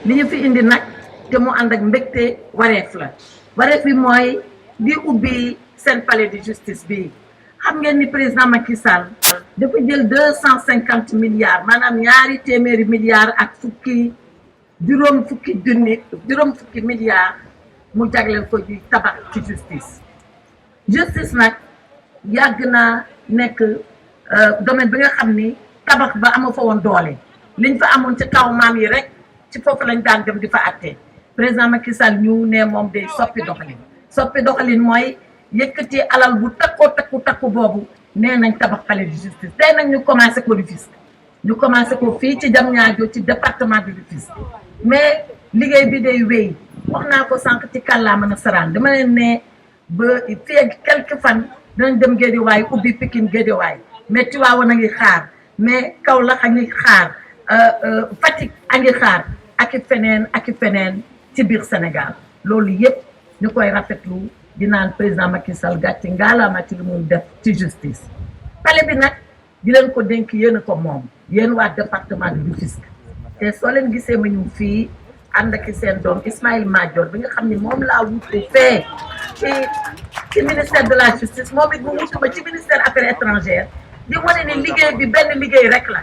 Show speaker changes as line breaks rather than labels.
li ñu fi indi nag te mu ànd ak mbégte wareef la wareef bi mooy di ubbi seen palais de justice bi xam ngeen ni président Macky Sall dafa jël 250 milliards maanaam ñaari téeméeri milliards ak juróom fukki milliards mu jagleel ko ji tabax ci justice nag yàgg naa nekk domaine bi nga xam ni tabax ba ama fa woon doole liñ fa amoon ci kaw maam yi rek ci foofu lañ daan dem di fa àtte président Macky Sall ñu ne moom day soppi doxalin mooy yëkkati alal bu takku boobu nee nañ tabax palais de justice tey nag ñu commencé ko Rufisque ñu commencé ko fii ci Diamniadio ci département de Rufisque mais liggéey bi day wéy wax naa ko sànq ci kàllaama nasaraan dama leen ne ba fii ak quelques fan dinañ dem Guédiawaye ubbi Pikine Guédiawaye mais Tivaouane a ngi xaar mais Kaolack a ngi xaar Fatick a ngi xaar ak i feneen ci biir Sénégal loolu yëpp ñu koy rafetlu di naan président Macky Sall gàcce ngaalaama ci li muy def ci justice. palais bi nag di leen ko dénk yéen a ko moom yéen waa département de Rufisque te soo leen gisee ma ñu fii ànd ak seen doom Ismaïla Madior bi nga xam ni moom laa wutu fee ci ministère de la justice moom it mu wutu ma ci ministère affaires étrangères di wane ni liggéey bi benn liggéey rek la